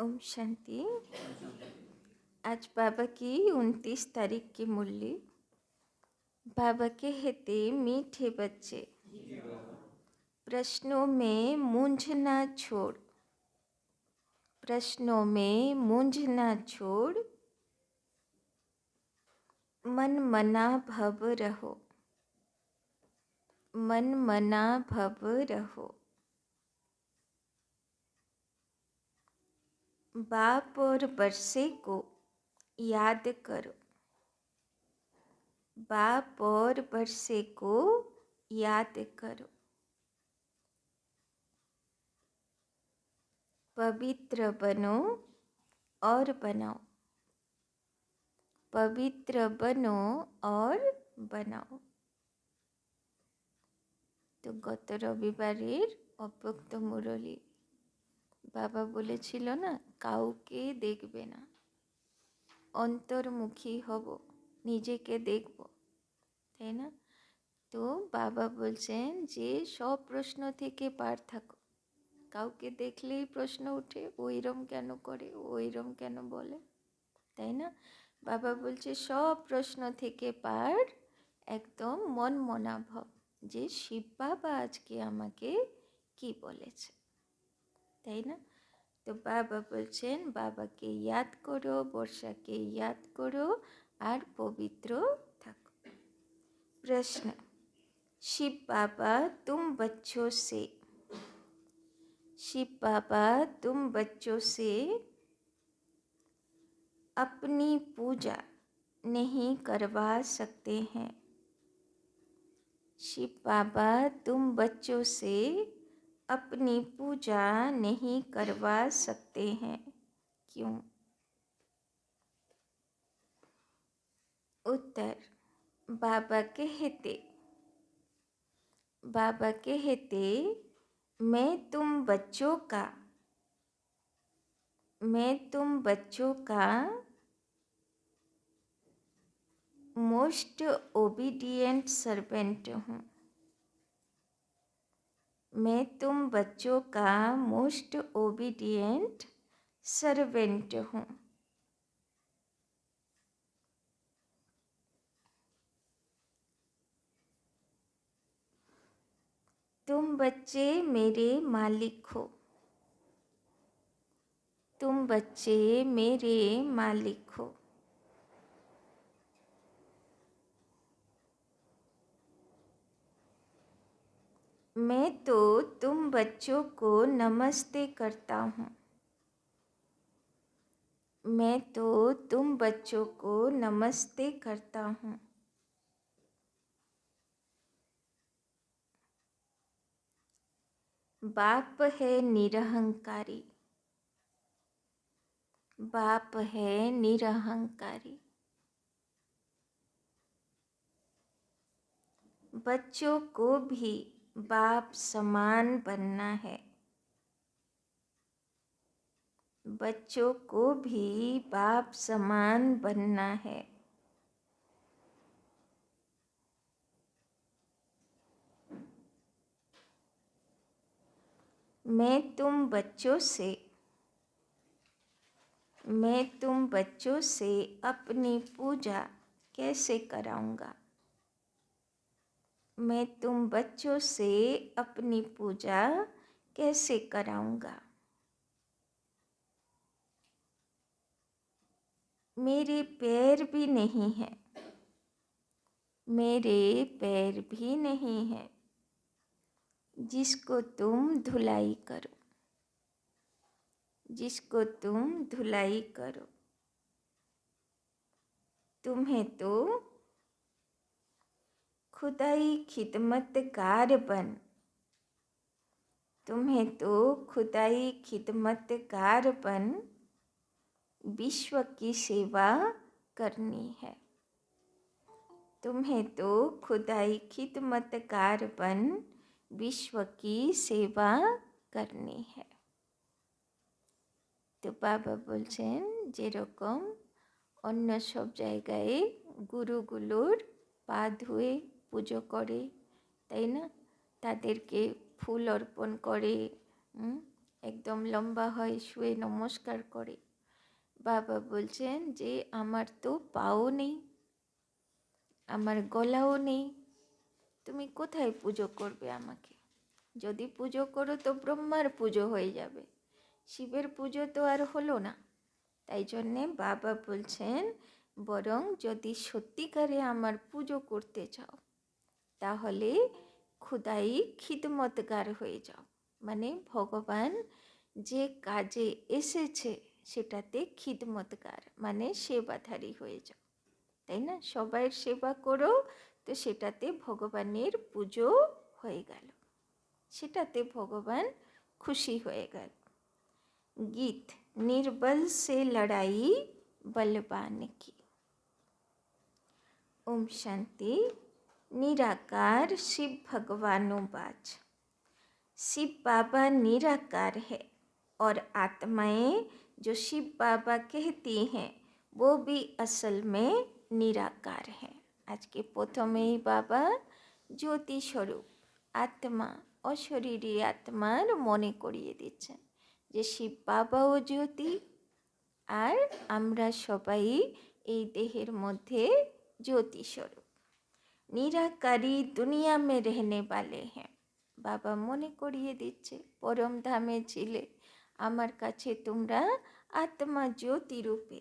ओम शांति। आज बाबा की 29 तारीख की मुरली। बाबा कहते मीठे बच्चे, प्रश्नों में मूंझ ना छोड़, प्रश्नों में मूंझ ना छोड़, मन मना भव रहो, मन मना भव रहो। बाप और बरसे को याद करो, बाप और बरसे को याद करो। पवित्र बनो और बनाओ, पवित्र बनो और बनाओ। तो गत रविवारेर अव्यक्त मुरली बाबा বলেছিল না, কাউকে দেখবে না, অন্তর্মুখী হব, নিজেকে দেখব, তাই না? তো বাবা বলছেন যে সব প্রশ্ন থেকে পার থাকো। কাউকে দেখলেই প্রশ্ন উঠে, ওইরম কেন করে, ওইরম কেন বলে, তাই না? বাবা বলছে সব প্রশ্ন থেকে পার, একদম মন মনাভাব যে শিব বাবা আজকে আমাকে কি বলেছে, তাই না? তো বাবা বলছেন বাবাকে याद करो, বর্ষাকে याद करो আর পবিত্র থাকো। प्रश्न, शिव बाबा तुम बच्चों से, शिव बाबा तुम बच्चों से अपनी पूजा नहीं करवा सकते हैं। शिव बाबा तुम बच्चों से अपनी पूजा नहीं करवा सकते हैं, क्यों? उत्तर, बाबा कहते मैं तुम बच्चों का मोस्ट ओबीडिएंट सर्वेंट हूँ। मैं तुम बच्चों का मोस्ट ओबीडिएंट सर्वेंट हूँ। तुम बच्चे मेरे मालिक हो, तुम बच्चे मेरे मालिक हो। मैं तो तुम बच्चों को नमस्ते करता हूँ, मैं तो तुम बच्चों को नमस्ते करता हूँ। बाप है निरहंकारी, बाप है निरहंकारी। बच्चों को भी बाप समान बनना है, बच्चों को भी बाप समान बनना है। मैं तुम बच्चों से अपनी पूजा कैसे कराऊंगा, मैं तुम बच्चों से अपनी पूजा कैसे कराऊंगा। मेरे पैर भी नहीं हैं, मेरे पैर भी नहीं हैं, जिसको तुम धुलाई करो, जिसको तुम धुलाई करो। तुम्हें तो खुदाई खिदमतगार बन, तुम्हें तो खुदाई खिदमतगार बन विश्व की सेवा करनी है। तुम्हें तो खुदाई खिदमतगार बन विश्व की सेवा करनी है। तो बाबा बोलছেন যেরকম অন্য সব জায়গায় গুরুগুলোর পা ধুয়ে পুজো করে, তাই না? তাদেরকে ফুল অর্পণ করে, এক একদম লম্বা হয়, শুয়ে নমস্কার করে। বাবা বলছেন যে আমার তো পাও নেই, আমার গলাও নেই, তুমি কোথায় পুজো করবে আমাকে? যদি পুজো করো তো ব্রহ্মার পুজো হয়ে যাবে, শিবের পুজো তো আর হলো না। তাই জন্যে বাবা বলছেন বরং যদি সত্যিকারে আমার পুজো করতে চাও তাহলে খুদাই খিদমতগার হয়ে যাও, মানে ভগবান যে কাজে এসেছে সেটাতে খিদমতগার মানে সেবাধারী হয়ে যাও, তাই না? সবাইয়ের সেবা করো, তো সেটাতে ভগবানের পুজো হয়ে গেল, সেটাতে ভগবান খুশি হয়ে গেল। गीत निर्बल से लड़ाई बलवान की। ओम शांति। निराकार शिव भगवानों बाज। शिव बाबा निराकार है और आत्माएं जो शिव बाबा कहती हैं वो भी असल में निराकार है। आज के पोथों में ही बाबा ज्योति स्वरूप आत्मा अशरीरी आत्मार मने करिए दिच्छेन যে শিব বাবাও জ্যোতি আর আমরা সবাই এই দেহের মধ্যে জ্যোতি স্বরূপ। নিরাকারী দুনিয়া মে রহনে वाले हैं। বাবা মনে করিয়ে দিচ্ছে পরম ধামে ছিলে আমার কাছে তোমরা आत्मा ज्योति रूपे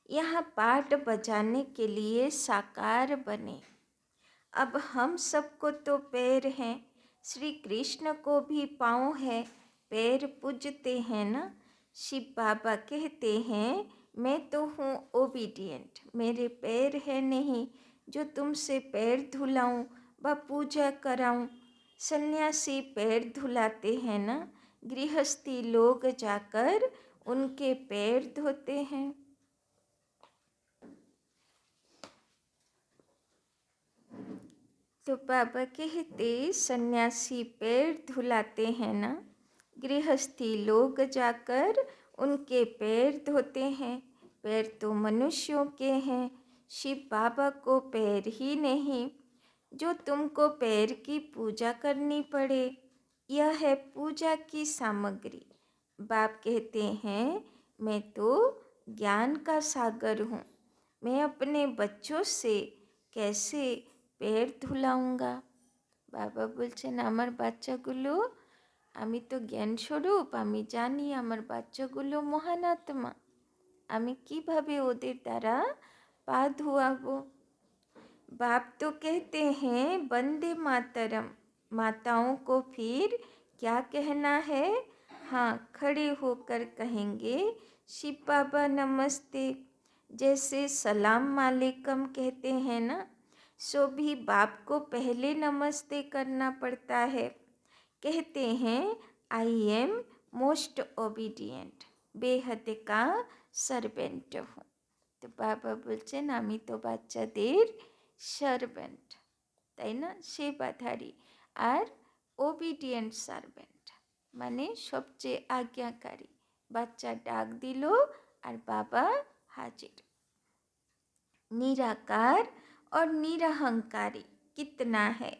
यहाँ पाठ बजाने के लिए साकार बने। अब हम सबको तो पैर हैं, श्री कृष्ण को भी पाँव है, पैर पूजते हैं ना। शिव बाबा कहते हैं मैं तो हूँ ओबीडियंट, मेरे पैर है नहीं जो तुमसे पैर धुलाऊं व पूजा कराऊं। सन्यासी पैर धुलाते हैं ना, गृहस्थी लोग जाकर उनके पैर धोते हैं। तो बाबा कहते सन्यासी पैर धुलाते हैं ना, गृहस्थी लोग जाकर उनके पैर धोते हैं। पैर तो मनुष्यों के हैं, शिव बाबा को पैर ही नहीं जो तुमको पैर की पूजा करनी पड़े। यह है पूजा की सामग्री। बाप कहते हैं मैं तो ज्ञान का सागर हूँ, मैं अपने बच्चों से कैसे पैर ধুলাউঙ্গা। বাবা বলছেন আমার বাচ্চাগুলো, আমি তো জ্ঞান স্বরূপ, আমি জানি আমার বাচ্চাগুলো মহান আত্মা, আমি কিভাবে ওদের দ্বারা পা ধোয়াবো। बाप तो कहते हैं वंदे मातरम, माताओं को फिर क्या कहना है? हाँ, खड़े होकर कहेंगे शिव बाबा नमस्ते। जैसे सलाम वालेकुम कहते हैं ना, सो भी बाप को पहले नमस्ते करना पड़ता है। कहते हैं आई एम मोस्ट ओबीडियंट, बेहद का सर्वेंट हूँ। तो बाबा বলছেন আমি তো বাচ্চাদের সার্ভেন্ট, তাই না, সেবাধারী। আর ওবিডিয়েন্ট সার্ভেন্ট মানে সবচেয়ে আজ্ঞাকারী। বাচ্চা ডাক দিল আর বাবা হাজির। निराकार और निरहंकारी कितना है,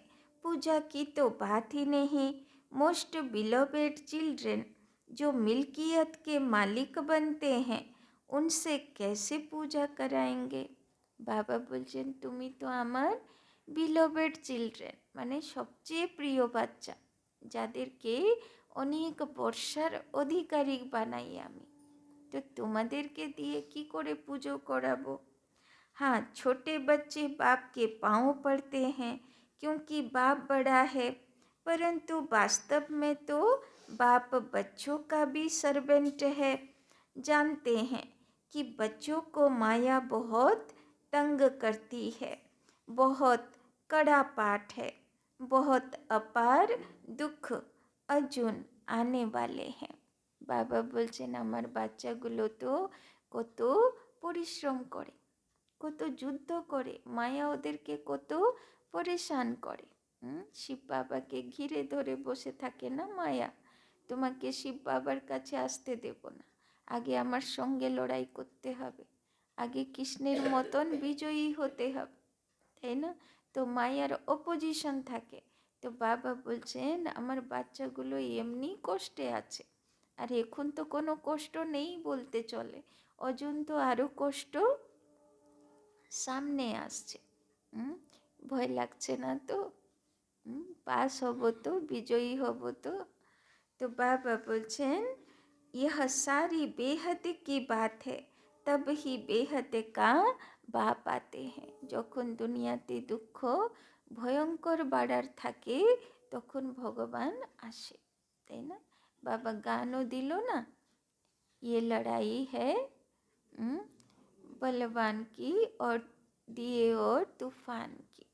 पूजा की तो बात ही नहीं। मोस्ट बिलोवेड चिल्ड्रन जो मिल्कियत के मालिक बनते हैं उनसे कैसे पूजा कराएंगे। বাবা বলছেন তুমি তো আমার বিলোভেড চিলড্রেন মানে সবচেয়ে প্রিয় বাচ্চা, যাদেরকে অনেক বর্ষার অধিকারী বানাই আমি, তো তোমাদেরকে দিয়ে কি করে পুজো করাবো। हाँ, छोटे बच्चे बाप के पाँव पड़ते हैं क्योंकि बाप बड़ा है, परंतु वास्तव में तो बाप बच्चों का भी सर्वेंट है। जानते हैं कि बच्चों को माया बहुत तंग करती है, बहुत कड़ा पाठ है, बहुत अपार दुख अर्जुन आने वाले हैं। বাবা বলছেন আমার বাচ্চাগুলো তো কত পরিশ্রম করে, কত যুদ্ধ করে, মায়া ওদেরকে কত পরেশান করে। শিব বাবাকে ঘিরে ধরে বসে থাকে না মায়া, তোমাকে শিব বাবার কাছে আসতে দেব না, আগে আমার সঙ্গে লড়াই করতে হবে, আগে কৃষ্ণের মতন বিজয়ী হতে হবে, তাই না। তো মায়ার অপোজিশন থাকে। তো বাবা বলছেন আমার বাচ্চাগুলো এমনি কষ্টে আছে, আর এখন তো কোনো কষ্ট নেই বলতে চলে, অজন তো আরও কষ্ট সামনে আসছে। ভয় লাগছে না তো? পাস হব তো, বিজয়ী হব তো? তো বাবা বলছেন यह सारी बेहद की बात है, तब ही बेहद का बाप आते हैं। যখন দুনিয়াতে দুঃখ ভয়ঙ্কর বাড়ার থাকে তখন ভগবান আসে, তাই না? বাবা গানও দিল না, ये लड़ाई है बलवान की और दिए और तूफान की।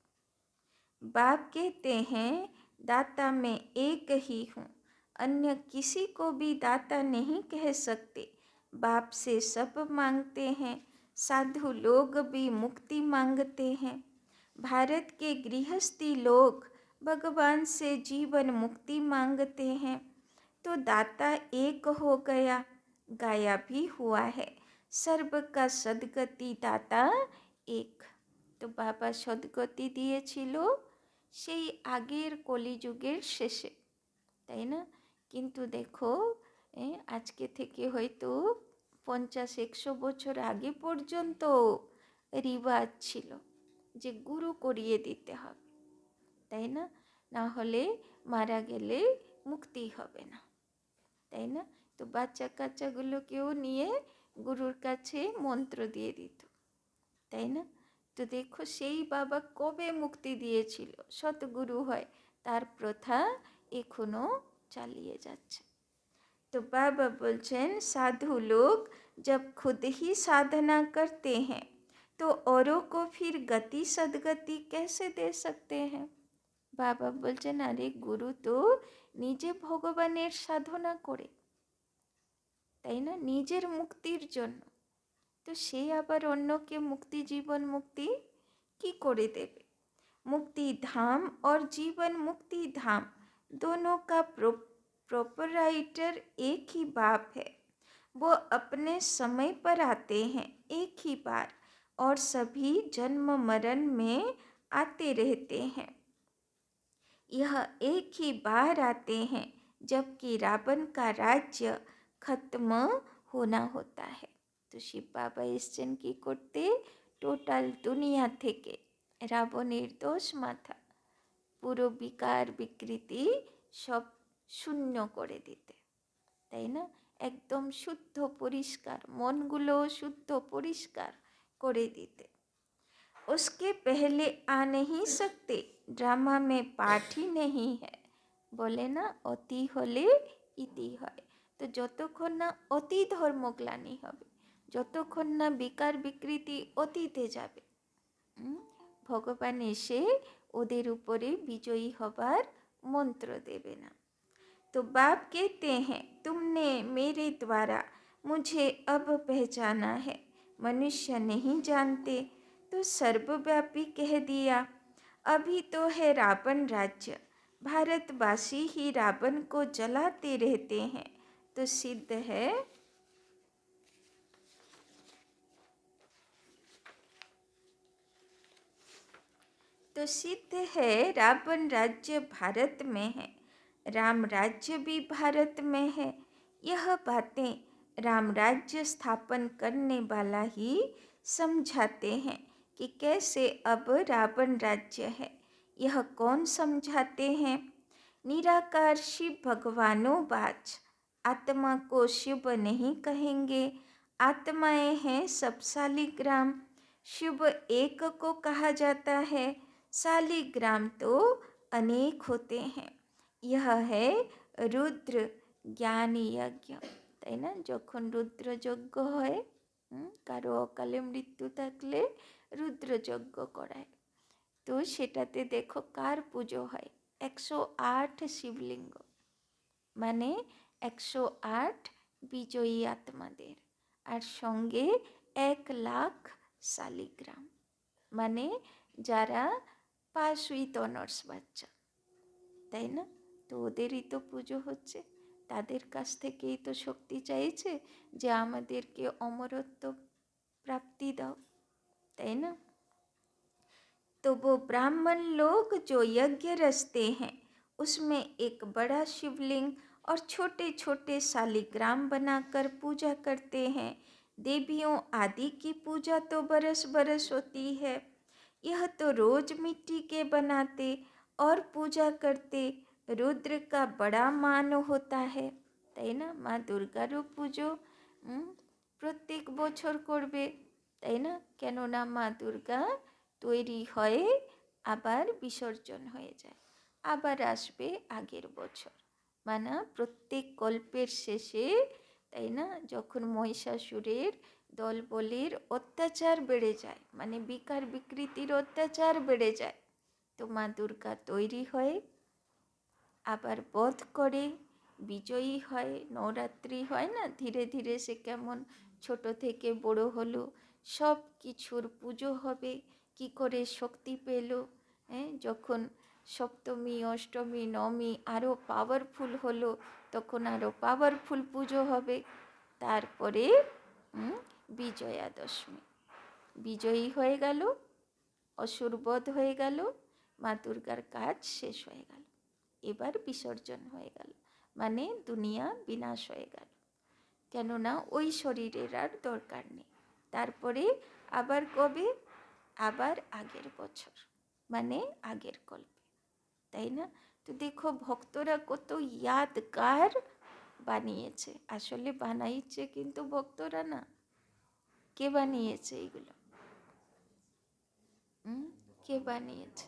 बाप कहते हैं दाता मैं एक ही हूँ, अन्य किसी को भी दाता नहीं कह सकते। बाप से सब मांगते हैं, साधु लोग भी मुक्ति मांगते हैं। भारत के गृहस्थी लोग भगवान से जीवन मुक्ति मांगते हैं। तो दाता एक हो गया, गाया भी हुआ है, सर्व का सद्गति दाता एक। তো বাবা সদ্গতি দিয়েছিল সেই আগের কলিযুগের শেষে, তাই না? কিন্তু দেখো আজকে থেকে হয়তো 50-100 বছর আগে পর্যন্ত রিবাজ ছিল যে গুরু করিয়ে দিতে হবে, তাই না? না হলে মারা গেলে মুক্তি হবে না, তাই না? তো বাচ্চা কাচ্চাগুলোকেও নিয়ে গুরুর কাছে মন্ত্র দিয়ে দিত, তাই না? তো দেখো সেই বাবা কবে মুক্তি দিয়েছিল, সতগুরু হয়, তার প্রথা এখনো চালিয়ে যাচ্ছে। तो बाबा बोलছেন साधु लोग जब खुद ही साधना करते हैं तो औरों को फिर गति सदगति कैसे दे सकते हैं। বাবা বলছেন আরে গুরু তো নিজে ভগবানের সাধনা করে, তাই না, নিজের মুক্তির জন্য, তো সে আবার অন্যকে মুক্তি জীবন মুক্তি কি করে দেবে। मुक्ति धाम और जीवन मुक्ति धाम दोनों का प्रोपराइटर एक ही बाप है। वो अपने समय पर आते हैं एक ही बार और सभी जन्म मरण में आते रहते हैं। यह एक ही बार आते हैं जबकि रावण का राज्य खत्म होना होता है। तो शिव बाबा এসছেন কি করতে, টোটাল দুনিয়া থেকে রাবণের দোষ মাথা পুরো বিকার বিকৃতি সব শূন্য করে দিতে, তাই না? একদম শুদ্ধ পরিষ্কার, মনগুলো শুদ্ধ পরিষ্কার করে দিতে। उसके पहले आ नहीं सकते, ड्रामा में पाठ ही नहीं है। বলে না অতি হলে ইতি হয়। তো যতক্ষণ না অতি ধর্মগ্লানি হবে, যতক্ষণ না বিকার বিকৃতি অতীতে যাবে, ভগবান এসে ওদের উপরে বিজয়ী হবার মন্ত্র দেবে না। तो बाप कहते हैं तुमने मेरे द्वारा मुझे अब पहचाना है, मनुष्य नहीं जानते तो सर्वव्यापी कह दिया। अभी तो है रावण राज्य, भारतवासी ही रावण को जलाते रहते हैं, तो सिद्ध है रावण राज्य भारत में है, राम राज्य भी भारत में है। यह बातें राम राज्य स्थापन करने वाला ही समझाते हैं कि कैसे अब रावण राज्य है। यह कौन समझाते हैं? निराकार शिव भगवानों बाज, आत्मा को शिव नहीं कहेंगे, आत्माएं हैं सब शालिग्राम। शिव एक को कहा जाता है, शालिग्राम तो अनेक होते हैं। यह है রুদ্র জ্ঞান যজ্ঞ, তাই না? যখন রুদ্রযজ্ঞ হয়, কারো অকালে মৃত্যু থাকলে রুদ্রযজ্ঞ করায়, তো সেটাতে দেখো কার পুজো হয়, 108 শিবলিঙ্গ, মানে 108 বিজয়ী আত্মাদের, আর সঙ্গে 1,00,000 শালিগ্রাম, মানে যারা পাস উইথ অনার্স বাচ্চা, তাই না? তো ওদেরই তো পুজো হচ্ছে, তাদের কাছ থেকেই তো শক্তি চাইছে যে আমাদেরকে অমরত্ব প্রাপ্তি দাও, তাই না? तो वो ब्राह्मण लोग जो यज्ञ रचते हैं उसमें एक बड़ा शिवलिंग और छोटे छोटे शालिग्राम बनाकर पूजा करते हैं। देवियों आदि की पूजा तो बरस बरस होती है, यह तो रोज मिट्टी के बनाते और पूजा करते। रुद्र का बड़ा मान होता है, তাই না? মা দুর্গারও পুজো প্রত্যেক বছর করবে, তাই না? কেননা মা দুর্গা তৈরি হয়ে আবার বিসর্জন হয়ে যায়, আবার আসবে আগের বছর। মানে প্রত্যেক কল্পের শেষে, তাই না, যখন মহিষাসুরের দলবলের অত্যাচার বেড়ে যায়, মানে বিকার বিকৃতির অত্যাচার বেড়ে যায়, তো মা দুর্গা তৈরি হয়ে আবার বধ করে বিজয়ী হয়। নবরাত্রি হয় না, ধীরে ধীরে সে কেমন ছোট থেকে বড় হলো, সব কিছুর পুজো হবে, কি করে শক্তি পেল, যখন সপ্তমী অষ্টমী নবমী আরও পাওয়ারফুল হলো, তখন আরও পাওয়ারফুল পুজো হবে। তারপরে বিজয়া দশমী, বিজয়ী হয়ে গেল, অসুর বধ হয়ে গেল, মা দুর্গার কাজ শেষ হয়ে গেল, এবার বিসর্জন হয়ে গেল, মানে দুনিয়া বিনাশ হয়ে গেল, কেননা ওই শরীরের আর দরকার নেই। তারপরে আবার কবে? আবার আগের বছর, মানে আগের কল্পে, তাই না? তো দেখো ভক্তরা কত ইয়াদগার বানিয়েছে, আসলে বানাইছে কিন্তু ভক্তরা না। কে বানিয়েছে এইগুলো? কে বানিয়েছে?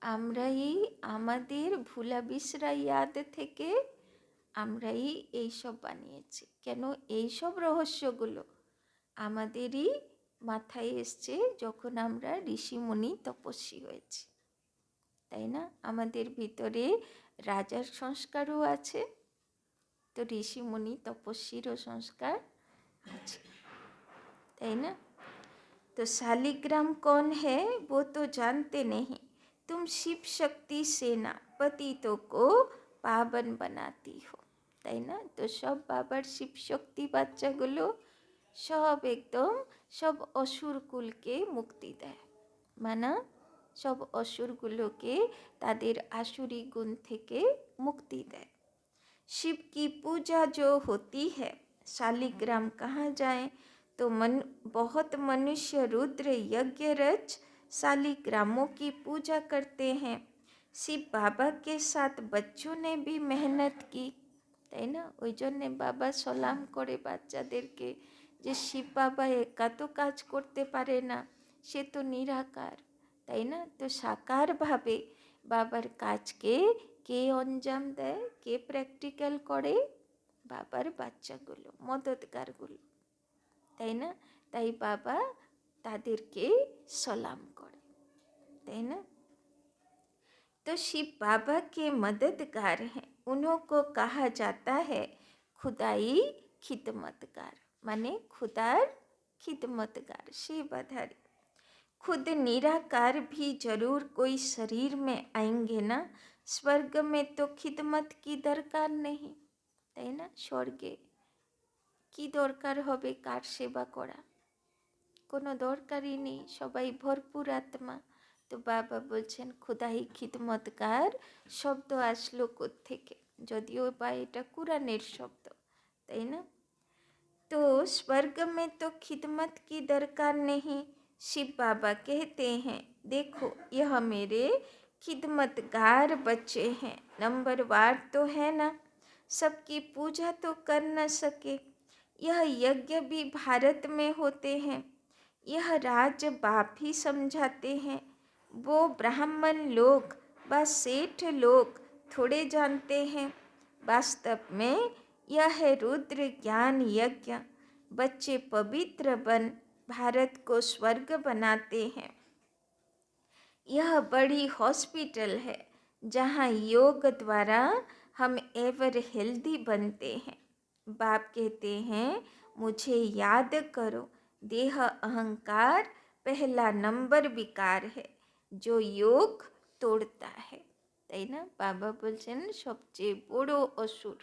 আমরাই আমাদের ভুলা বিসরা ইয়াদ থেকে আমরাই এইসব বানিয়েছি। কেন? এইসব রহস্যগুলো আমাদেরই মাথায় এসছে যখন আমরা ঋষিমুনি তপস্বী হয়েছি, তাই না? আমাদের ভিতরে রাজার সংস্কারও আছে, তো ঋষিমুনি তপস্বীরও সংস্কার আছে, তাই না? तो शालिग्राम कौन है वो तो जानते नहीं, तुम शिव शक्ति सेना पतितों को पावन बनाती हो, তাই না? তো সব বাবার শিব শক্তি বাচ্চাগুলো সব একদম সব অসুরকুলকে মুক্তি দেয়, মানে সব অসুরগুলোকে তাদের আসুরি গুণ থেকে মুক্তি দেয়। शिव की पूजा जो होती है, शालिग्राम कहाँ जाए तो बहुत मनुष्य रुद्र यज्ञ रच शालिग्रामों की पूजा करते हैं। शिव बाबा के साथ बच्चों ने भी मेहनत की, তাই না? ওই জন্যে বাবা সালাম করে বাচ্চাদেরকে যে শিব বাবা একা তো কাজ করতে পারে না, সে তো নিরাকার, তাই না? তো সাকারভাবে বাবার কাজকে কে অঞ্জাম দেয়, কে প্র্যাকটিক্যাল করে? বাবার বাচ্চাগুলো, মদতগারগুলো, তাই না? তাই বাবা তাদেরকে সালাম করে, তাই না? तो शिव बाबा के मददगार हैं, उन्हों को कहा जाता है खुदाई खिदमतगार, माने खुदार खिदमतगार, सेवाधारी। खुद निराकार भी जरूर कोई शरीर में आएंगे ना, स्वर्ग में तो खिदमत की दरकार नहीं, তাই না? স্বর্গে কি দরকার হবে কার সেবা করা? কোনো দরকারই নেই, সবাই ভরপুর আত্মা। তো বাবা বলছেন খুদাই খিদমতগার শব্দ আসলো কোত্থেকে, যদিও বা এটা কুরআনের শব্দ, তাই না? तो स्वर्ग में तो खिदमत की दरकार नहीं, शिव बाबा कहते हैं देखो यह मेरे खिदमतगार बच्चे हैं, नंबरवार तो है ना, सबकी पूजा तो कर न सके, यह यज्ञ भी भारत में होते हैं, यह राज बाप ही समझाते हैं, वो ब्राह्मण लोग व सेठ लोग थोड़े जानते हैं, वास्तव में यह है रुद्र ज्ञान यज्ञ, बच्चे पवित्र बन भारत को स्वर्ग बनाते हैं। यह बड़ी हॉस्पिटल है जहाँ योग द्वारा हम एवर हेल्दी बनते हैं। बाप कहते हैं मुझे याद करो, देह अहंकार पहला नंबर विकार है जो योग तोड़ता है, তাই না? বাবা বলছেন সবচেয়ে বড় অসুর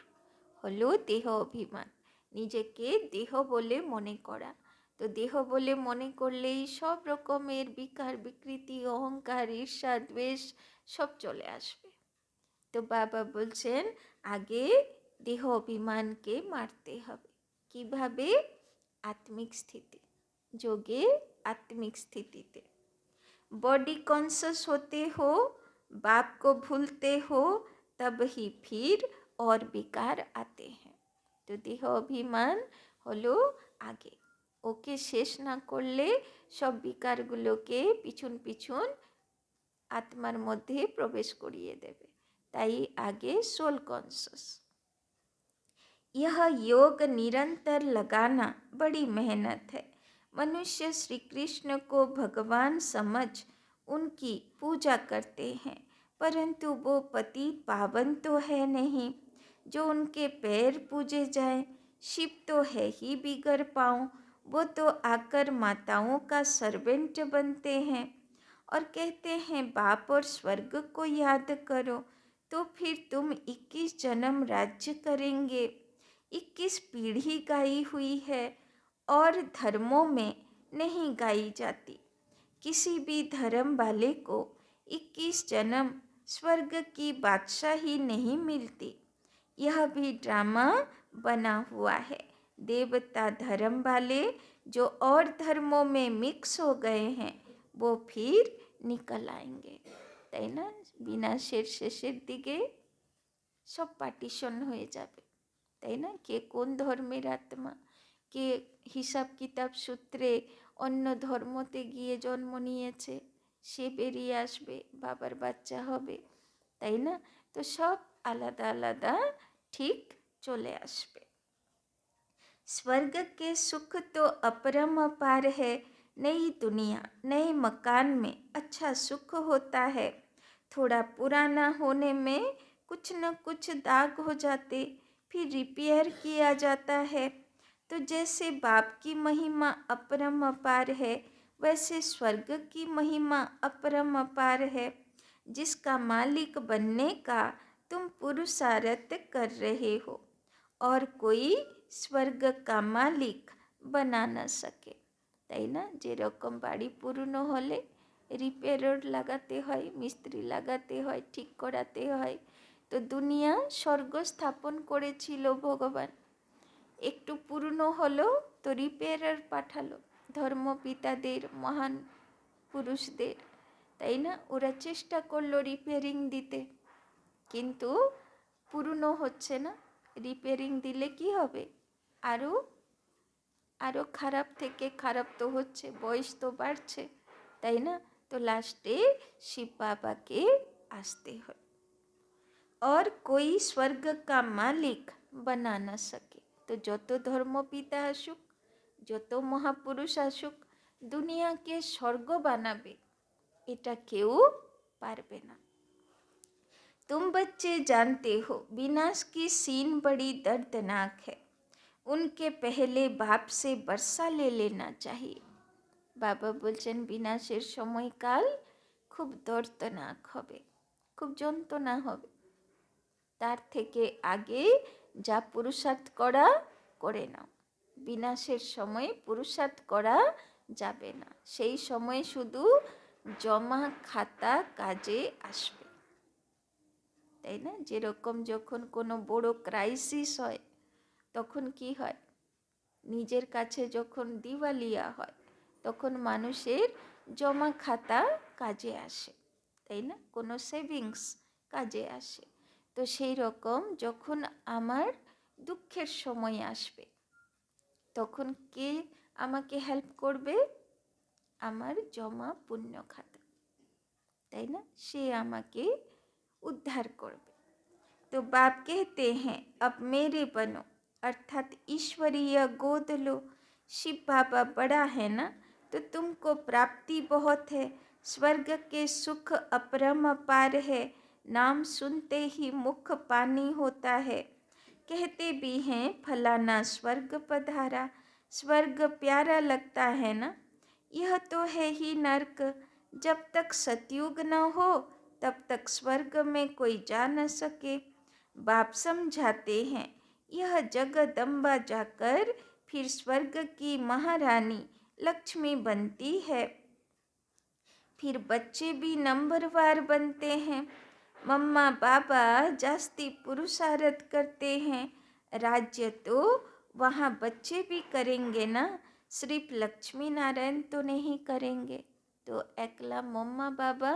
হলো দেহ অভিমান, নিজেকে দেহ বলে মনে করা। তো দেহ বলে মনে করলেই সব রকমের বিকার বিকৃতি, অহংকার, ঈর্ষা, দ্বেষ সব চলে আসবে। তো বাবা বলছেন আগে দেহ অভিমানকে মারতে হবে। কিভাবে? আত্মিক স্থিতি, যোগে आत्मिक स्थितिते। बॉडी कॉन्शियस होते हो, बाप को भूलते हो, तब ही फिर और विकार आते हैं। तो देह अभिमान হলো আগে, ওকে শেষ না করলে সব বিকারগুলোকে পিছন পিছন আত্মার মধ্যে প্রবেশ করিয়ে দেবে। তাই আগে সোল कॉन्शियस। यह योग निरंतर लगाना बड़ी मेहनत है। मनुष्य श्री कृष्ण को भगवान समझ उनकी पूजा करते हैं, परंतु वो पतित पावन तो है नहीं जो उनके पैर पूजे जाएं। शिव तो है ही बिगर पाँव, वो तो आकर माताओं का सर्वेंट बनते हैं और कहते हैं बाप और स्वर्ग को याद करो तो फिर तुम 21 जन्म राज्य करेंगे। 21 पीढ़ी गाई हुई है और धर्मों में नहीं गाई जाती। किसी भी धर्म वाले को 21 जन्म स्वर्ग की बादशाही नहीं मिलती। यह भी ड्रामा बना हुआ है। देवता धर्म वाले जो और धर्मों में मिक्स हो गए हैं वो फिर निकल आएंगे। তাই না? বিনাশের শেষের দিকে সব পার্টিশন হয়ে যাবে, তাই না? কে কোন ধর্মের আত্মা, কে হিসাব কিতাব সূত্রে অন্য ধর্মতে গিয়ে জন্ম নিয়েছে, সে বেরিয়ে আসবে, বাবার বাচ্চা হবে, তাই না? তো সব আলাদা আলাদা ঠিক চলে আসবে। स्वर्ग के सुख तो अपरम अपार है। नई दुनिया, नए मकान में अच्छा सुख होता है। थोड़ा पुराना होने में कुछ न कुछ दाग हो जाते, फिर रिपेयर किया जाता है। तो जैसे बाप की महिमा अपरम अपार है, वैसे स्वर्ग की महिमा अपरम अपार है, जिसका मालिक बनने का तुम पुरुषार्थ कर रहे हो और कोई स्वर्ग का मालिक बना न सके। তাই না? যেরকম বাড়ি পুরনো হলে রিপেয়ার লাগাতে হয়, মিস্ত্রি লাগাতে হয়, ঠিক করাতে হয়। তো দুনিয়া স্বর্গ স্থাপন করেছিল ভগবান, একটু পুরনো হলো তো রিপেয়ার পাঠালো ধর্মপিতাদের, মহান পুরুষদের, তাই না? ওরা চেষ্টা করলো রিপেয়ারিং দিতে, কিন্তু পুরনো হচ্ছে না। রিপেয়ারিং দিলে কি হবে? আরও আরও খারাপ থেকে খারাপ তো হচ্ছে, বয়স তো বাড়ছে, তাই না? তো লাস্টে শিব বাবাকে আসতে হয়। और कोई स्वर्ग का मालिक बना न सके। তো যত ধর্মপিতা আসুক, যত মহাপুরুষ আসুক, দুনিয়াকে স্বর্গ বানাবে এটা কেউ পারবে না। तुम बच्चे जानते हो विनाश की सीन बड़ी दर्दनाक है। उनके पहले बाप से वर्षा ले लेना चाहिए। বাবা বলছেন বিনাশের সময়কাল খুব দর্দনাক হবে, খুব যন্ত্রণা হবে, তার থেকে আগে যা পুরুষার্থ করা করে নাও। বিনাশের সময় পুরুষার্থ করা যাবে না, সেই সময় শুধু জমা খাতা কাজে আসবে, তাই না? যেরকম যখন কোনো বড় ক্রাইসিস হয় তখন কি হয়, নিজের কাছে যখন দিওয়ালিয়া হয় তখন মানুষের জমা খাতা কাজে আসে, তাই না? কোনো সেভিংস কাজে আসে। তো সেই রকম যখন আমার দুঃখের সময় আসবে তখন কে আমাকে হেল্প করবে? আমার জমা পুণ্য খাতা, তাই না? সে আমাকে उद्धार করবে। तो बाप कहते हैं अब मेरे बनो, अर्थात ईश्वरीय गोद लो। शिव बाबा बड़ा है ना, तो तुमको प्राप्ति बहुत है। स्वर्ग के सुख अपरम अपार है, नाम सुनते ही मुख पानी होता है। कहते भी हैं फलाना स्वर्ग पधारा, स्वर्ग प्यारा लगता है ना। यह तो है ही नर्क, जब तक सतयुग न हो तब तक स्वर्ग में कोई जा न सके। बाप समझाते हैं यह जगदम्बा जाकर फिर स्वर्ग की महारानी लक्ष्मी बनती है। फिर बच्चे भी नंबरवार बनते हैं। मम्मा पापा जास्ती पुरुषार्थ करते हैं, राज्य तो वहाँ बच्चे भी करेंगे ना, सिर्फ लक्ष्मी नारायण तो नहीं करेंगे। तो एकला मम्मा बाबा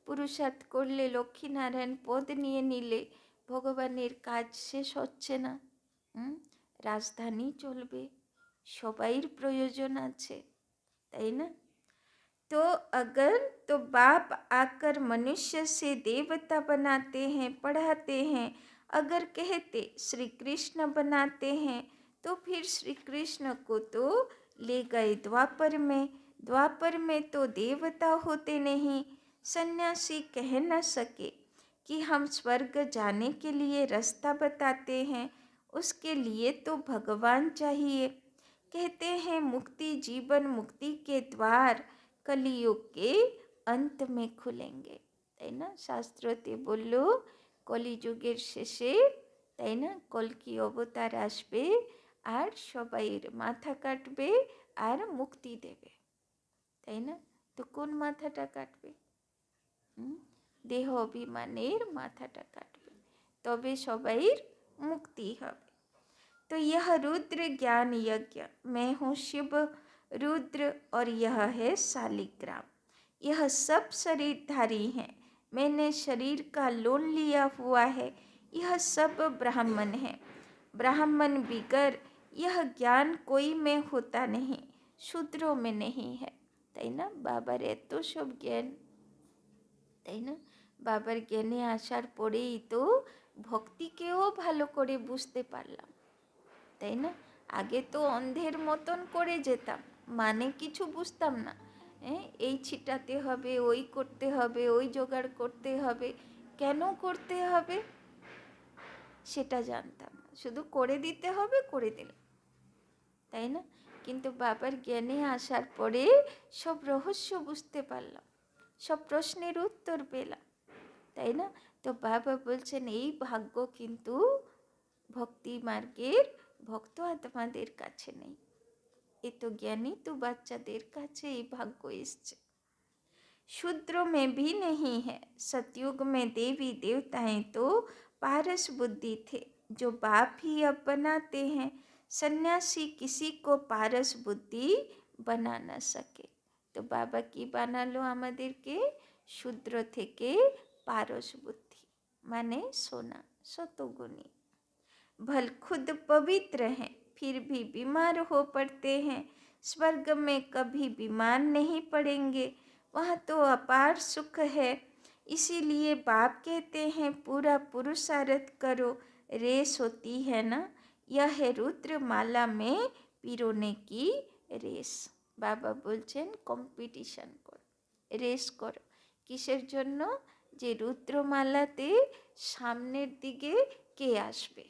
পুরুষার্থ করলে লক্ষ্মীনারায়ণ পদ নিয়ে নিলে ভগবানের কাজ শেষ হচ্ছে না। রাজধানী চলবে, সবাইর প্রয়োজন আছে, তাই না? तो अगर तो बाप आकर मनुष्य से देवता बनाते हैं, पढ़ाते हैं, अगर कहते श्री कृष्ण बनाते हैं, तो फिर श्री कृष्ण को तो ले गए द्वापर में। द्वापर में तो देवता होते नहीं। सन्यासी कह न सके कि हम स्वर्ग जाने के लिए रास्ता बताते हैं, उसके लिए तो भगवान चाहिए। कहते हैं मुक्ति जीवन मुक्ति के द्वार कलियुग के अंत में खुलेंगे, তাই না? শাস্ত্রতে বলল কলিযুগের শেষে, তাই না, কল্কি অবতার আসবে আর সবাইয়ের মাথা কাটবে আর মুক্তি দেবে, তাই না? তো কোন মাথাটা কাটবে? দেহ অভিমানের মাথাটা কাটবে, তবে সবাইয়ের মুক্তি হবে। तो यह रुद्र ज्ञान यज्ञ, मैं हूँ शिव रुद्र और यह है शालिग्राम। यह सब शरीरधारी हैं, मैंने शरीर का लोन लिया हुआ है। यह सब ब्राह्मण है, ब्राह्मण बिगर यह ज्ञान कोई में होता नहीं, शूद्रों में नहीं है, তাই না? বাবার এত সব জ্ঞান, তাই না? বাবার জ্ঞানে আসার পরেই তো ভক্তিকেও ভালো করে বুঝতে পারলাম, তাই না? আগে তো অন্ধের মতন করে যেতাম, মানে কিছু বুঝতাম না। এই ছিটাতে হবে, ওই করতে হবে, ওই জোগাড় করতে হবে, কেন করতে হবে সেটা জানতাম না, শুধু করে দিতে হবে, করে দিলাম, তাই না? কিন্তু বাবার জ্ঞানে আসার পরে সব রহস্য বুঝতে পারলাম, সব প্রশ্নের উত্তর পেলাম, তাই না? তো বাবা বলছেন এই ভাগ্য কিন্তু ভক্তি মার্গের ভক্ত আত্মাদের কাছে নেই, এ তো জ্ঞানী তো বাচ্চাদের কাছে এই ভাগ্য এসছে। शूद्रों में भी नहीं है, सतयुग में देवी देवताएं तो पारस बुद्धि थे, जो बाप ही अब बनाते हैं। सन्यासी किसी को पारस बुद्धि बना न सके। तो बाबा की বানালো আমাদেরকে শূদ্র থেকে পারস বুদ্ধি, মানে সোনা, শতগুণী। भल खुद पवित्र हैं, फिर भी बीमार हो पड़ते हैं। स्वर्ग में कभी बीमार नहीं पड़ेंगे, वहाँ तो अपार सुख है। इसीलिए बाप कहते हैं पूरा पुरुषार्थ करो, रेस होती है ना, यह है रुद्रमाला में पिरोने की रेस। বাবা বলছেন কম্পিটিশন করো, রেস করো, কিসের জন্য? যে রুদ্রমালাতে সামনের দিকে কে আসবে,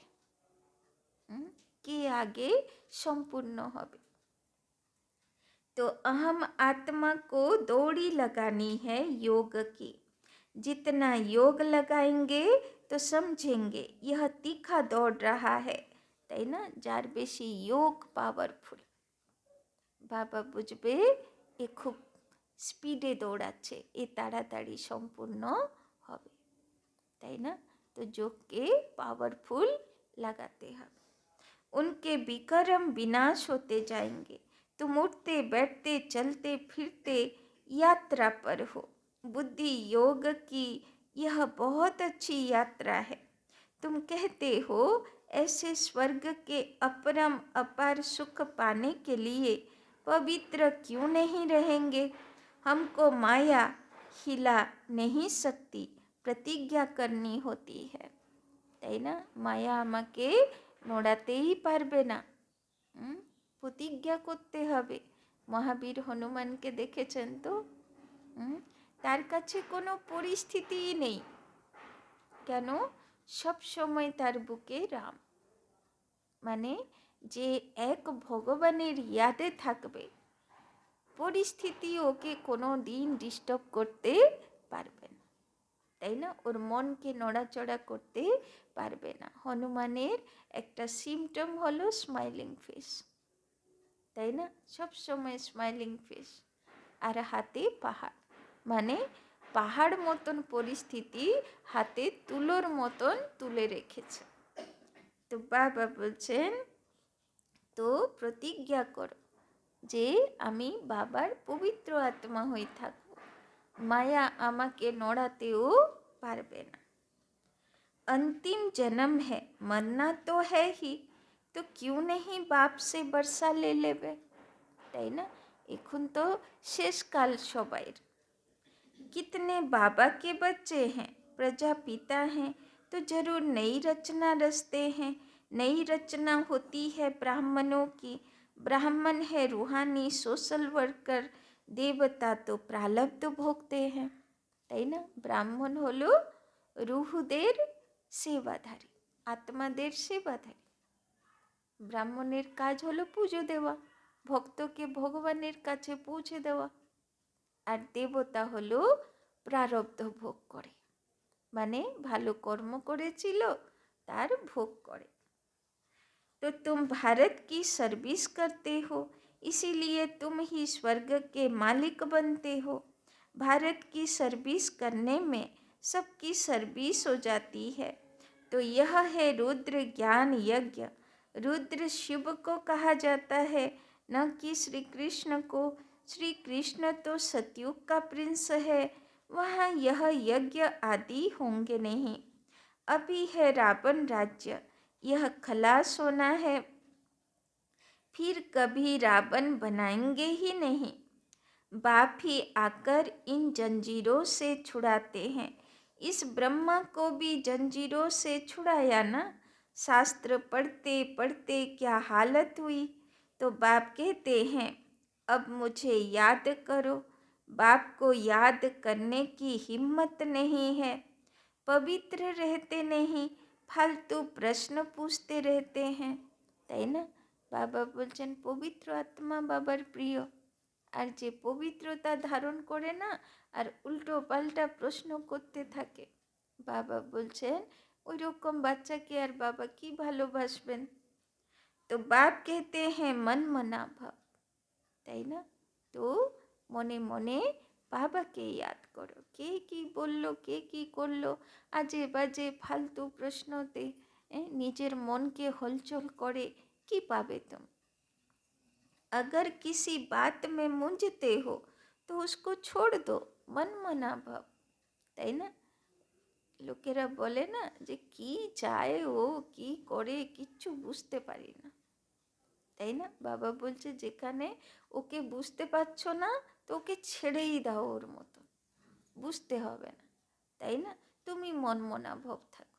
কে आगे संपूर्ण হবে। तो अहम आत्मा को दौड़ी लगानी है योग की, जितना योग लगाएंगे तो समझेंगे यह तीखा दौड़ रहा है, তাই না? যার বেশি যোগ পাওয়ারফুল, বাবা বুঝবে এ খুব স্পিডে দৌড়াচ্ছে, এ তাড়াতাড়ি সম্পূর্ণ হবে, তাই না? তো যোগকে পাওয়ারফুল লাগাতে হবে। उनके विक्रम विनाश होते जाएंगे, तुम उठते बैठते चलते फिरते यात्रा पर हो। बुद्धि योग की यह बहुत अच्छी यात्रा है। तुम कहते हो ऐसे स्वर्ग के अपरम अपार सुख पाने के लिए पवित्र क्यों नहीं रहेंगे? हमको माया हिला नहीं सकती, प्रतिज्ञा करनी होती है, তাই না? মায়া আমাকে নড়াতেই পারবে না, প্রতিজ্ঞা করতে হবে। মহাবীর হনুমানকে দেখেছেন তো, তার কাছে কোনো পরিস্থিতিই নেই, কেন? সব সময় তার বুকে রাম, মানে যে এক ভগবানের ইয়াদে থাকবে, পরিস্থিতি ওকে কোনো দিন ডিস্টার্ব করতে পারবে না, তাই না? ওর মনকে নড়াচড়া করতে পারবে না। হনুমানের একটা সিমটম হলো স্মাইলিং ফেস, তাই না? সব সময় স্মাইলিং ফেস, আর হাতে পাহাড়, মানে পাহাড় মতন পরিস্থিতি হাতে তুলোর মতন তুলে রেখেছে। তো বাবা বলছেন, তো প্রতিজ্ঞা করো যে আমি বাবার পবিত্র আত্মা হয়ে থাকবো, মায়া আমাকে নড়াতেও পারবে না। अंतिम जन्म है, मरना तो है ही, तो क्यों नहीं बाप से बरसा ले लेबे, তাই না? এখন তো শেষকাল সবাইর। कितने बाबा के बच्चे हैं, प्रजापिता हैं, तो जरूर नई रचना रचते हैं। नई रचना होती है ब्राह्मणों की। ब्राह्मण है रूहानी सोशल वर्कर, देवता तो प्रारब्ध भोगते हैं, তাই না? ব্রাহ্মণ হলো রুহুদের সেবাধারী, আত্মাদের সেবাধারী। ব্রাহ্মণের কাজ হলো পুজো দেওয়া, ভক্তকে ভগবানের কাছে পৌঁছে দেওয়া। আর দেবতা হলো প্রারব্ধ ভোগ করে, মানে ভালো কর্ম করেছিল তার ভোগ করে। तो तुम भारत की सर्विस करते हो, इसीलिए तुम ही स्वर्ग के मालिक बनते हो। भारत की सर्विस करने में सबकी सर्विस हो जाती है। तो यह है रुद्र ज्ञान यज्ञ। रुद्र शिव को कहा जाता है, न कि श्री कृष्ण को। श्री कृष्ण तो सतयुग का प्रिंस है, वहाँ यह यज्ञ आदि होंगे नहीं। अभी है रावण राज्य, यह खलास होना है, फिर कभी रावण बनाएंगे ही नहीं। बाप ही आकर इन जंजीरों से छुड़ाते हैं। इस ब्रह्मा को भी जंजीरों से छुड़ाया ना। शास्त्र पढ़ते पढ़ते क्या हालत हुई, तो बाप कहते हैं अब मुझे याद करो। बाप को याद करने की हिम्मत नहीं है, पवित्र रहते नहीं, फालतू प्रश्न पूछते रहते हैं, তাই না? বাবা বলছেন পবিত্র আত্মা বাবার প্রিয়, আর যে পবিত্রতা ধারণ করে না আর উল্টো পাল্টা প্রশ্ন করতে থাকে, বাবা বলছেন ওই রকম বাচ্চাকে আর বাবা কি ভালোবাসবেন। তো বাপ कहते हैं मन मना भाव, তাই না? তো মনে মনে বাবাকে ইয়াদ করো। কে কি বললো, কে কি করলো, আজে বাজে ফালতু প্রশ্নতে নিজের মনকে হলচল করে কি পাবে তুমি? अगर किसी बात में मूंझते हो तो उसको छोड़ दो, मन मना भाव, তাই না? লোকেরা বলে না যে কি চায় ও, কি করে, কিচ্ছু বুঝতে পারি না, তাই না? বাবা বলছে যেখানে ওকে বুঝতে পারছো না তো ওকে ছেড়েই দাও, ওর মতো বুঝতে হবে না, তাই না? তুমি মন মনা ভাব থাকো,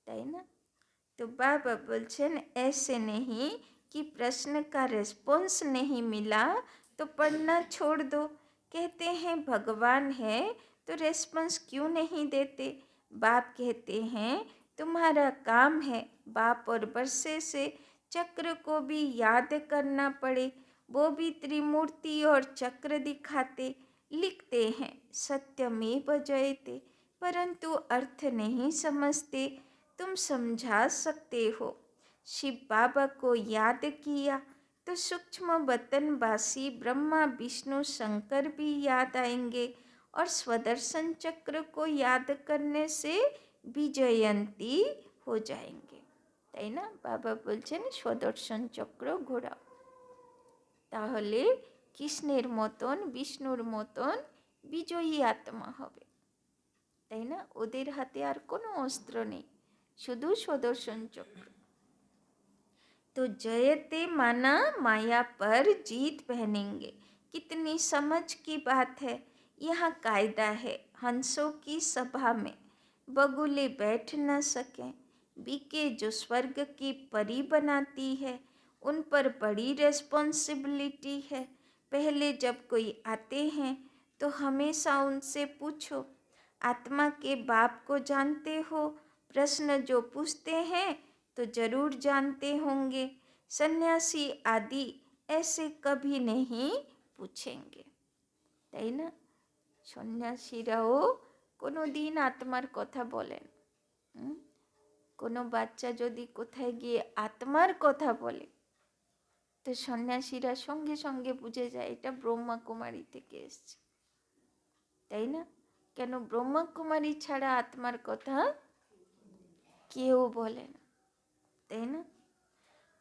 তাই না? तो बाबा बोलছেন ऐसे नहीं कि प्रश्न का रिस्पॉन्स नहीं मिला तो पढ़ना छोड़ दो। कहते हैं भगवान है तो रिस्पॉन्स क्यों नहीं देते। बाप कहते हैं तुम्हारा काम है बाप और बरसे से चक्र को भी याद करना पड़े। वो भी त्रिमूर्ति और चक्र दिखाते, लिखते हैं सत्यमेव जयते, परंतु अर्थ नहीं समझते। तुम समझा सकते हो। शिव बाबा को याद किया तो सूक्ष्म वतनवासी ब्रह्मा विष्णु शंकर भी याद आएंगे, और स्वदर्शन चक्र को याद करने से विजयंती हो जाएंगे, তাই না? বাবা বলছেন স্বদর্শন চক্র ঘোরাও, তাহলে কৃষ্ণের মতন বিষ্ণুর মতন বিজয়ী আত্মা হবে, তাই না? ওদের হাতে আর কোনো অস্ত্র নেই, শুধু সুদর্শন চক্র। तो जयते माना माया पर जीत पहनेंगे। कितनी समझ की बात है। यहाँ कायदा है हंसों की सभा में बगुले बैठ न सकें। बीके जो स्वर्ग की परी बनाती है उन पर बड़ी रिस्पॉन्सिबिलिटी है। पहले जब कोई आते हैं तो हमेशा उनसे पूछो आत्मा के बाप को जानते हो। प्रश्न जो पूछते हैं तो जरूर जानते होंगे। सन्यासी आदि ऐसे कभी नहीं पूछेंगे, তাই না? সন্ন্যাসীরাও কোনো দিন আত্মার কথা বলেন। কোনো বাচ্চা যদি কোথায় গিয়ে আত্মার কথা বলে তো সন্ন্যাসীরা সঙ্গে সঙ্গে বুঝে যায় এটা ব্রহ্মা কুমারী থেকে এসছে, তাই না? কেন ব্রহ্মকুমারী ছাড়া আত্মার কথা কেউ বলে না, তাই না?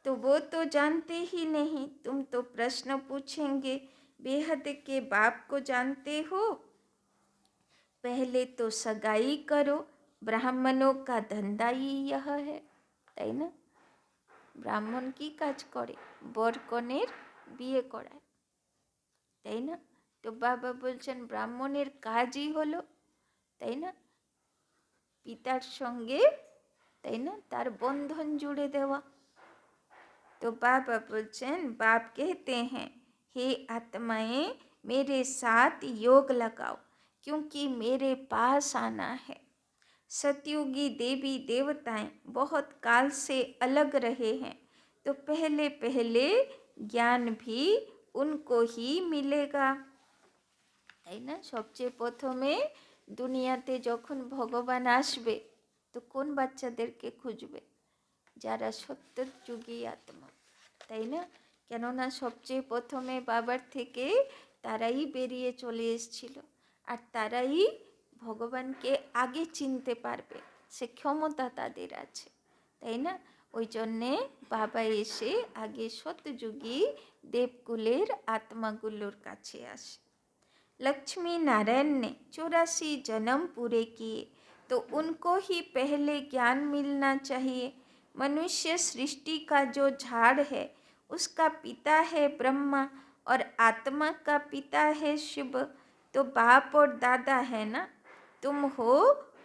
तो वो तो जानते ही नहीं, तुम तो प्रश्न पूछेंगे बेहद के बाप को जानते हो? पहले तो सगाई करो, ब्राह्मणों का धंधा ही यह है, তাই না? ব্রাহ্মণ কি কাজ করে? বর কনের বিয়ে করায়, তাই না? তো বাবা বলছেন ব্রাহ্মণের কাজই হলো, তাই না, পিতার সঙ্গে, তাই না, তার বন্ধন জুড়ে দেওয়া। तो बाबा बोलचन बाप कहते हैं, हे आत्माएं मेरे साथ योग लगाओ, क्योंकि मेरे पास आना है। सतयुगी देवी देवताएं बहुत काल से अलग रहे हैं, तो पहले पहले ज्ञान भी उनको ही मिलेगा, তাই না? সবচেয়ে প্রথমে দুনিয়াতে যখন ভগবান আসবে তো কোন বাচ্চাদেরকে খুঁজবে? যারা সত্যযুগী আত্মা, তাই না? কেননা সবচেয়ে প্রথমে বাবার থেকে তারাই বেরিয়ে চলে এসেছিল, আর তারাই ভগবানকে আগে চিনতে পারবে, সে ক্ষমতা তাদের আছে, তাই না? ওই জন্যে বাবা এসে আগে সত্যযুগী দেবকুলের আত্মাগুলোর কাছে আসে। लक्ष्मी नारायण ने 84 जन्म पूरे किए, तो उनको ही पहले ज्ञान मिलना चाहिए। मनुष्य सृष्टि का जो झाड़ है उसका पिता है ब्रह्मा और आत्मा का पिता है शिव, तो बाप और दादा है ना, तुम हो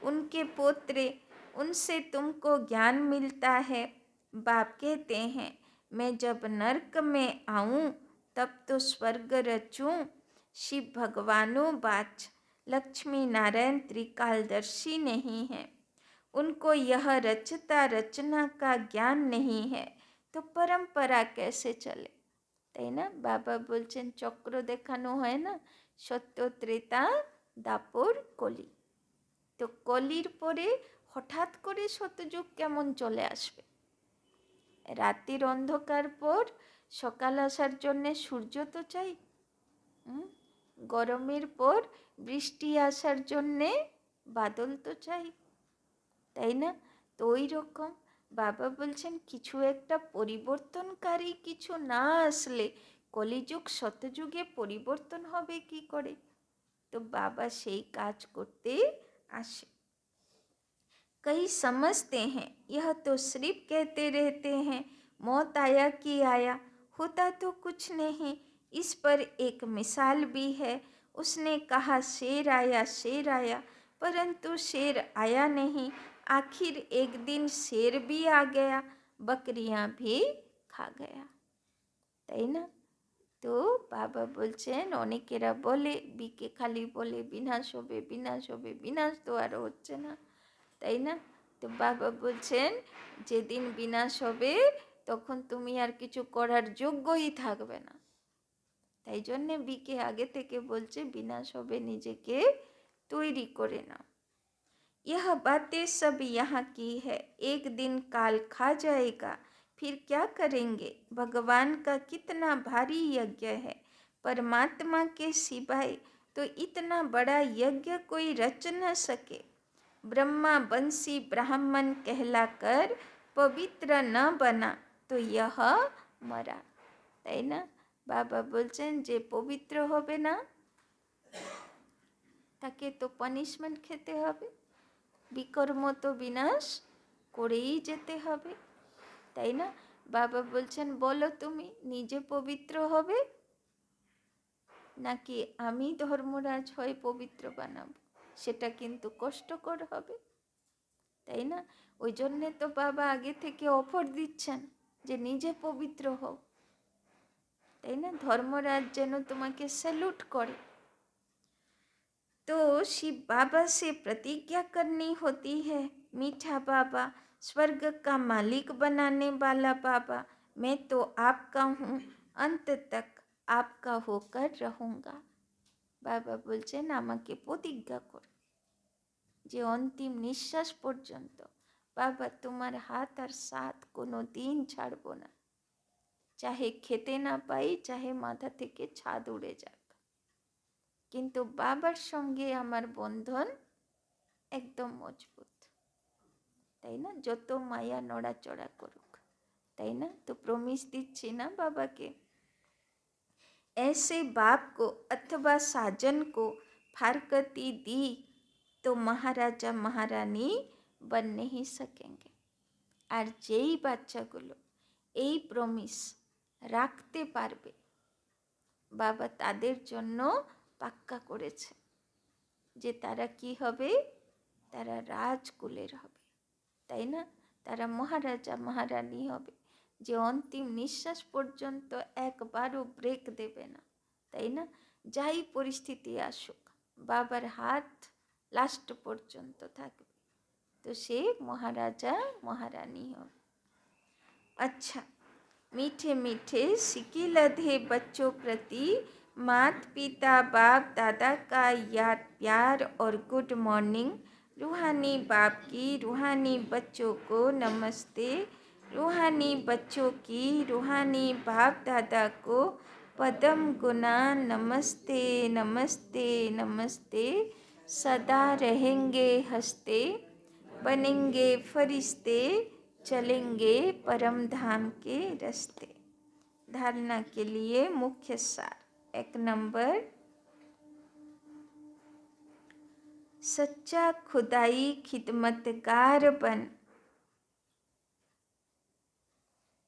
उनके पोत्रे, उनसे तुमको ज्ञान मिलता है। बाप कहते हैं, मैं जब नरक में आऊँ तब तो स्वर्ग रचूँ, शिव भगवानो बाच, लक्ष्मी नारायण त्रिकालदर्शी नहीं है, उनको यह रचता रचना का ज्ञान नहीं है, तो परंपरा कैसे चले, তাই না? বাবা বলছেন চক্র দেখানো হয় না, সত্য ত্রেতা দাপর কলি, তো কলির পরে হঠাৎ করে সত্যযুগ কেমন চলে আসবে? রাতের অন্ধকার পর সকাল আসার জন্যে সূর্য তো চাই, গরমের পর বৃষ্টি আসার জন্যে বাদল তো চাই, তাই না? তো ওই রকম বাবা বলছেন কিছু একটা পরিবর্তনকারী কিছু না আসলে কলিযুগ সত্যযুগে পরিবর্তন হবে কি করে? তো বাবা সেই কাজ করতে আসে। कई समझते हैं यह तो सिर्फ कहते रहते हैं, मौत आया कि आया, होता तो कुछ नहीं। इस पर एक मिसाल भी है, उसने कहा शेर आया, परंतु शेर आया नहीं, आखिर एक दिन शेर भी आ गया, बकरियां भी खा गया, তাই না? তো বাবা বলছেন অনেকেরা বলে বিকে খালি বলে বিনাশ হবে বিনাশ হবে, বিনাশ তো আর হচ্ছে না, তাই না? তো বাবা বলছেন যেদিন বিনাশ হবে তখন তুমি আর কিছু করার যোগ্যই থাকবে না, তাই জন্যে বিকে আগে থেকে বলছে বিনাশ হবে, নিজেকে তৈরি করে নাও। यह बातें सब यहाँ की है, एक दिन काल खा जाएगा, फिर क्या करेंगे? भगवान का कितना भारी यज्ञ है, परमात्मा के सिवाय तो इतना बड़ा यज्ञ कोई रच न सके। ब्रह्मा बंसी ब्राह्मण कहलाकर पवित्र न बना तो यह मरा, তাই না? বাবা বলছেন যে পবিত্র হবে না তাকে তো পানিশমেন্ট খেতে হবে, বিকর্ম তো বিনাশ করেই যেতে হবে, তাই না? বাবা বলছেন বলো তুমি নিজে পবিত্র হবে নাকি আমি ধর্মরাজ হয়ে পবিত্র বানাবো, সেটা কিন্তু কষ্টকর হবে, তাই না? ওই জন্যে তো বাবা আগে থেকে অফার দিচ্ছেন যে নিজে পবিত্র হও, তাই না? ধর্মরাজ যেন তোমাকে স্যালুট করে। तो शिव बाबा से प्रतिज्ञा करनी होती है, मीठा बाबा, स्वर्ग का मालिक बनाने वाला बाबा, मैं तो आपका हूँ, अंत तक आपका होकर रहूँगा। বাবা বলছেন আমাকে প্রতিজ্ঞা কর যে অন্তিম নিঃশ্বাস পর্যন্ত বাবা তোমার হাত আর সাথ কোনো দিন ছাড়ব না, চাহে খেতে না পাই, চাহে মাথা থেকে ছাদ উড়ে যাক, কিন্তু বাবার সঙ্গে আমার বন্ধন একদম মজবুত, তাই না? যত মায়া নড়াচড়া করুক, তাই না? তো প্রমিস দিচ্ছি না বাবাকে। ऐसे बाप को अथवा साजन को फारकती दी तो महाराजा महारानी बन नहीं सकेंगे। আর যেই বাচ্চাগুলো এই প্রমিস রাখতে পারবে, বাবা তাদের জন্য পাক্কা করেছে যে তারা কি হবে, তারা রাজকুলের হবে, তাই না? তারা মহারাজা মহারানী হবে, যে অন্তিম নিঃশ্বাস পর্যন্ত একবারও ব্রেক দেবে না, তাই না? যাই পরিস্থিতি আসুক বাবার হাত লাস্ট পর্যন্ত থাকবে, তো সে মহারাজা মহারানী হবে। अच्छा, मीठे मीठे सिक्के लधे बच्चों प्रति माता पिता बाप दादा का याद प्यार और गुड मॉर्निंग। रूहानी बाप की रूहानी बच्चों को नमस्ते। रूहानी बच्चों की रूहानी बाप दादा को पदम गुना नमस्ते नमस्ते नमस्ते। सदा रहेंगे हंसते, बनेंगे फरिश्ते, चलेंगे परम धाम के रास्ते। धारणा के लिए मुख्य सार। 1 नंबर, सच्चा खुदाई खिदमतगार बन।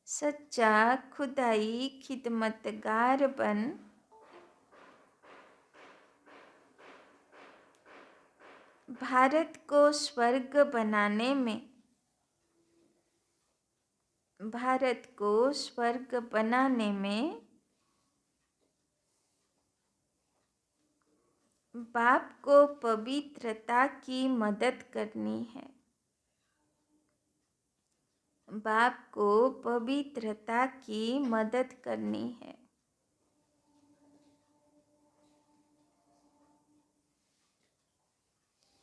सच्चा खुदाई खिदमतगार बन। भारत को स्वर्ग बनाने में, भारत को स्वर्ग बनाने में बाप को पवित्रता की मदद करनी है। बाप को पवित्रता की मदद करनी है।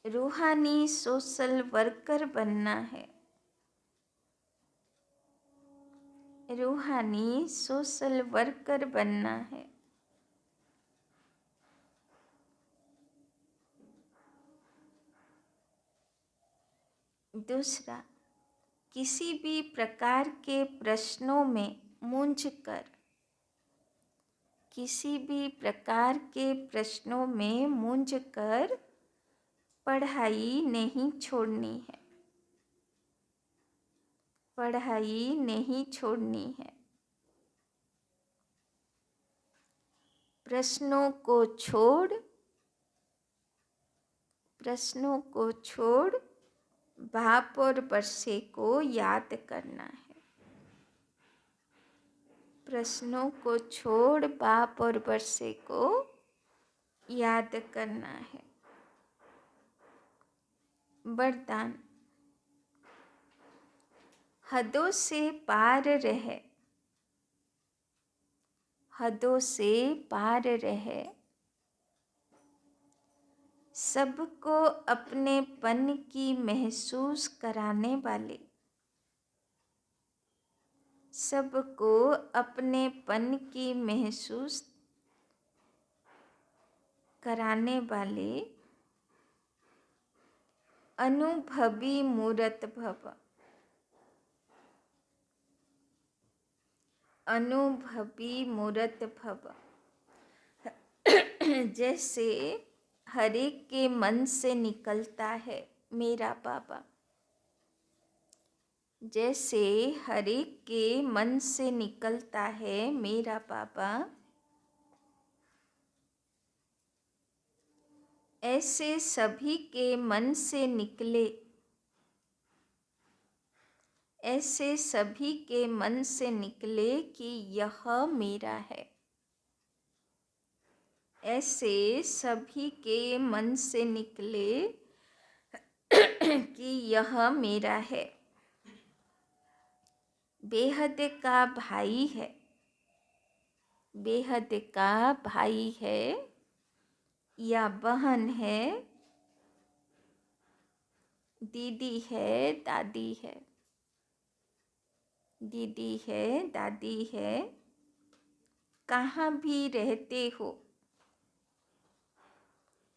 रूहानी सोशल वर्कर बनना है। रूहानी सोशल वर्कर बनना है। दूसरा, किसी भी प्रकार के प्रश्नों में मूंझकर, किसी भी प्रकार के प्रश्नों में मूंझकर पढ़ाई नहीं छोड़नी है। पढ़ाई नहीं छोड़नी है। प्रश्नों को छोड़, प्रश्नों को छोड़ बाप और बरसे को याद करना है। प्रश्नों को छोड़ बाप और बरसे को याद करना है। वरदान, हदों से पार रहे, हदों से पार रहे, सबको अपनेपन की महसूस कराने वाले, सबको अपनेपन की महसूस कराने वाले अनुभवी मूरत भव, अनुभवी मूरत भव। जैसे हर एक के मन से निकलता है मेरा बाबा, जैसे हर एक के मन से निकलता है मेरा बाबा, ऐसे सभी के मन से निकले, ऐसे सभी के मन से निकले कि यह मेरा है। ऐसे सभी के मन से निकले कि यह मेरा है। बेहद का भाई है, बेहद का भाई है या बहन है, दीदी है दादी है, दीदी है दादी है, कहाँ भी रहते हो,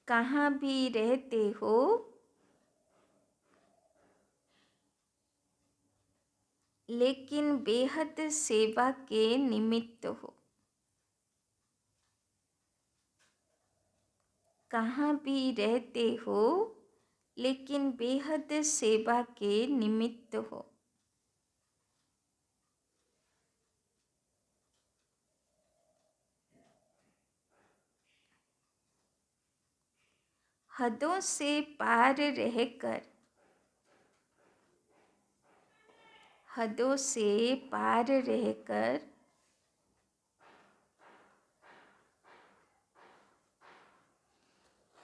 कहाँ भी रहते हो लेकिन बेहद सेवा के निमित्त हो। कहाँ भी रहते हो लेकिन बेहद सेवा के निमित्त हो। हदों से पार रहकर, हदों से पार रहकर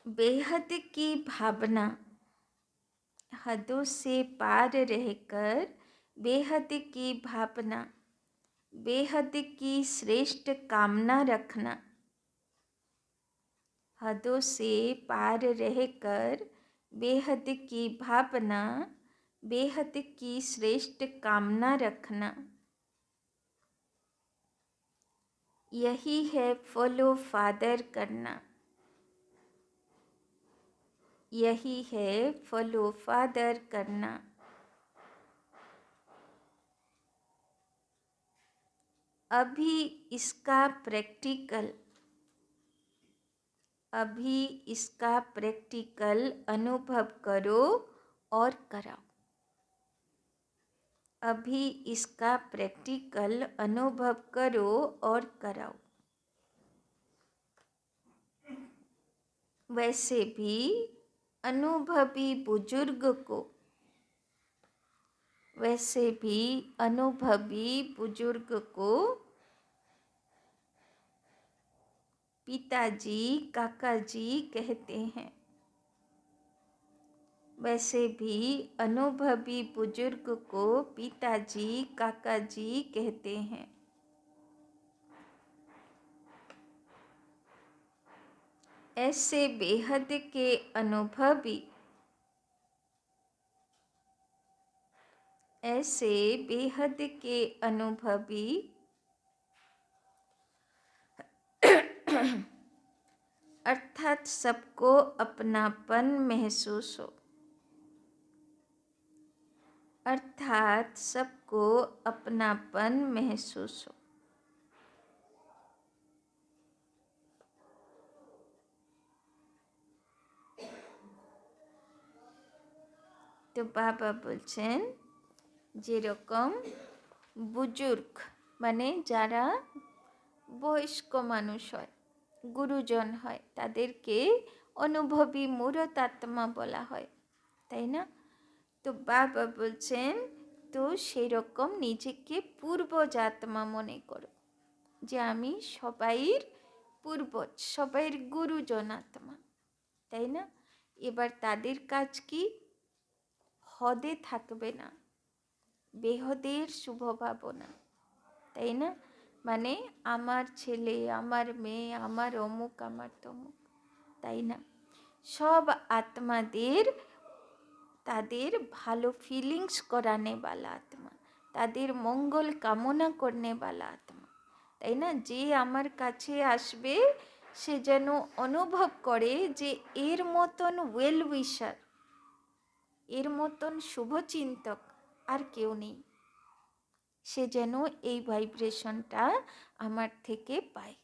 बेहद की भावना, हदों से पार रहकर बेहद की भावना, बेहद की श्रेष्ठ कामना रखना। हदों से पार रहकर बेहद की भावना, बेहद की श्रेष्ठ कामना रखना, यही है फॉलो फादर करना। यही है फॉलो फादर करना। अभी इसका प्रैक्टिकल, अभी इसका प्रैक्टिकल अनुभव करो और कराओ। अभी इसका प्रैक्टिकल अनुभव करो और कराओ। वैसे भी अनुभवी बुजुर्ग को, वैसे भी अनुभवी बुजुर्ग को पिताजी काकाजी कहते हैं। वैसे भी अनुभवी बुजुर्ग को पिताजी काकाजी कहते हैं। ऐसे बेहद के अनुभवी, ऐसे बेहद के अनुभवी अर्थात सबको अपनापन महसूस हो, अर्थात सबको अपनापन महसूस हो। তো বাবা বলছেন যেরকম বুজুর্গ মানে যারা বয়স্ক মানুষ হয়, গুরুজন হয়, তাদেরকে অনুভবী মূঢ়তাত্মা বলা হয়, তাই না? তো বাবা বলছেন তো সেরকম নিজেকে পূর্বজাত্মা মনে করো, যে আমি সবাইয়ের পূর্বজ, সবাইয়ের গুরুজন আত্মা, তাই না? এবার তাদের কাজ কি? হদে থাকবে না, বেহদের শুভ ভাবনা, তাই না? মানে আমার ছেলে, আমার মেয়ে, আমার অমুক, আমার তমুক, তাই না? সব আত্মাদের তাদের ভালো ফিলিংস করানেওয়ালা আত্মা, তাদের মঙ্গল কামনা করনেওয়ালা আত্মা, তাই না? যে আমার কাছে আসবে সে যেন অনুভব করে যে এর মতন ওয়েল উইশার, এর মতন শুভচিন্তক আর কেউ নেই। সে যেন এই ভাইব্রেশনটা আমার থেকে পায়।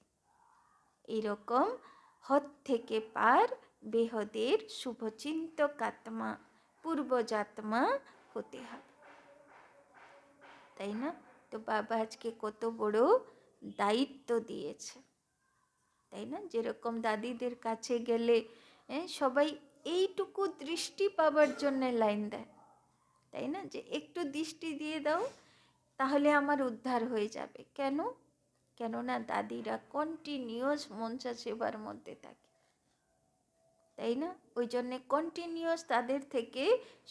এরকম হদ থেকে পার বেহদের শুভচিন্তক আত্মা, পূর্বজাত্মা হতে হবে, তাই না? তো বাবা আজকে কত বড় দায়িত্ব দিয়েছে, তাই না? যেরকম দাদিদের কাছে গেলে সবাই এইটুকু দৃষ্টি পাবার জন্য লাইন দেয়, তাই না? যে একটু দৃষ্টি দিয়ে দাও তাহলে আমার উদ্ধার হয়ে যাবে। কেন? কেননা দাদিরা কন্টিনিউয়াস মনসা সেবার মধ্যে থাকে, তাই না? ওই জন্যে কন্টিনিউয়াস তাদের থেকে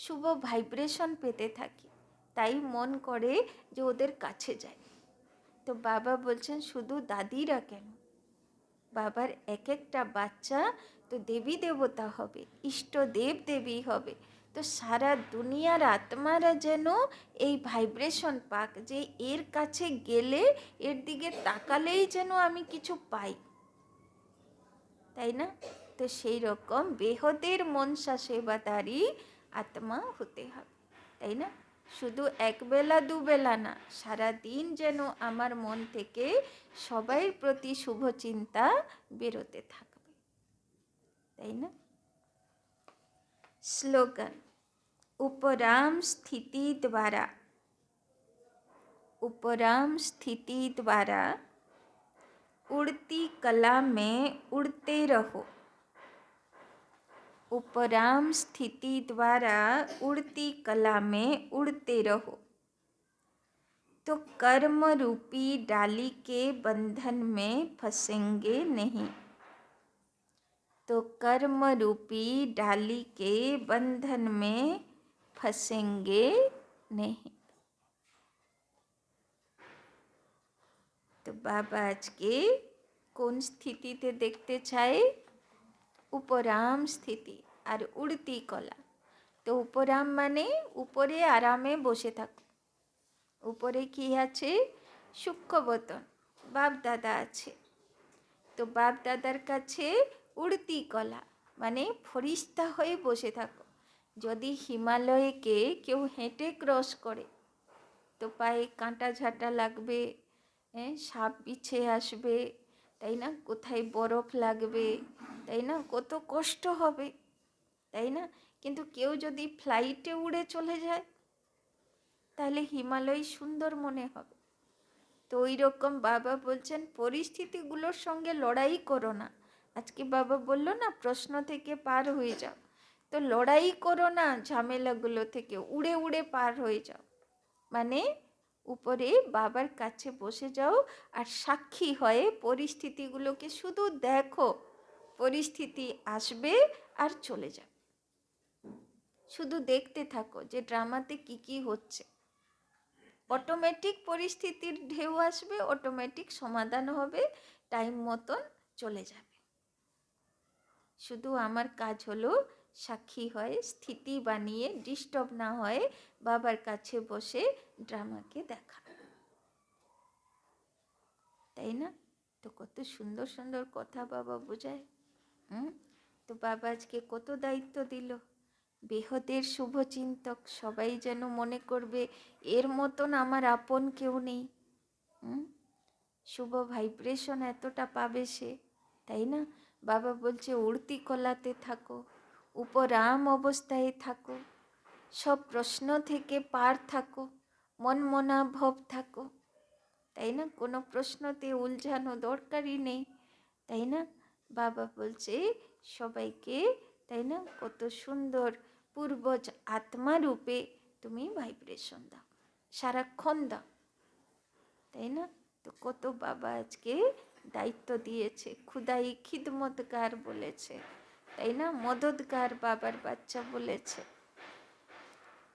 শুভ ভাইব্রেশন পেতে থাকি, তাই মন করে যে ওদের কাছে যায়। তো বাবা বলছেন শুধু দাদিরা কেন, বাবার এক একটা বাচ্চা তো দেবী দেবতা হবে, ইষ্ট দেব দেবী হবে। তো সারা দুনিয়ার আত্মারা যেন এই ভাইব্রেশন পাক, যে এর কাছে গেলে, এর দিকে তাকালেই যেন আমি কিছু পাই, তাই না? তো সেই রকম বেহদের মনসা সেবাদারি আত্মা হতে হবে, তাই না? শুধু একবেলা দুবেলা না, সারাদিন যেন আমার মন থেকে সবাই প্রতি শুভ চিন্তা বেরোতে থাকবে, তাই না? স্লোগান: उपराम स्थिति द्वारा, उपराम स्थिति द्वारा उड़ती कला में उड़ते रहो। उपराम स्थिति द्वारा उड़ती कला में उड़ते रहो, तो कर्म रूपी डाली के बंधन में फंसेंगे नहीं। तो कर्म रूपी डाली के बंधन में फंसेंगे नहीं। तो बाबा आज के कौन स्थितिते देखते चाय? उपराम स्थिति और उड़ती कला। तो उपराम माने ऊपरे आरामे बसे थाको, ऊपरे कि आछे? सूक्ष्मबतन बाप दादा आछे। तो बाप दादार काछे उड़ती कला माने फरिश्ता हये बसे थाको। यदि हिमालय के केउ हेঁটে क्रस करे तो पाए काँटा झाटा लागबे, साप बिछे आसबे, ताई ना? कोथाय बरफ लागबे, ताई ना? कत कष्ट होबे, ताई ना? किन्तु केउ यदि फ्लाइटे उड़े चले जाए ताहले हिमालय सुंदर मने होबे। तो ओई रकम बाबा बोलছেন परिस्थितिगुलोर संगे लड़ाई करो ना। आज के बाबा बोललो ना प्रश्न थेके पार हये जाओ, तो लड़ाई करो ना झामेलागुलो थेके, उड़े उड़े पार हये जाओ। माने উপরে বাবার কাছে বসে যাও আর সাক্ষী হয়ে পরিস্থিতিগুলোকে শুধু দেখো, পরিস্থিতি আসবে আর চলে যাবে, শুধু দেখতে থাকো যে ড্রামাতে কি হচ্ছে। অটোমেটিক পরিস্থিতির ঢেউ আসবে, অটোমেটিক সমাধান হবে, টাইম মতন চলে যাবে। শুধু আমার কাজ হলো সাক্ষী হয়ে স্থিতি বানিয়ে ডিস্টার্ব না হয়ে বাবার কাছে বসে ড্রামাকে দেখা, তাই না? তো কত সুন্দর সুন্দর কথা বাবা বোঝায়। তো বাবা আজকে কত দায়িত্ব দিল, বেহদের শুভচিন্তক সবাই যেন মনে করবে এর মতন আমার আপন কেউ নেই। শুভ ভাইব্রেশন এতটা পাবে সে, তাই না? বাবা বলছে উড়তি কলাতে থাকো, উপরাম অবস্থায় থাকো, সব প্রশ্ন থেকে পার থাকো, মন মনা ভাব থাকো, তাই না? কোনো প্রশ্নতে উলঝানো দরকারই নেই, তাই না? বাবা বলছে সবাইকে, তাই না? কত সুন্দর পূর্বজ আত্মা রূপে তুমি ভাইব্রেশন দাও, সারাক্ষণ দাও, তাই না? তো কত বাবা আজকে দায়িত্ব দিয়েছে, খুদাই খিদমতগার বলেছে, তাই না? মদতগার বাবার বাচ্চা বলেছে।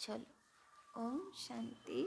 চলো, ওম শান্তি।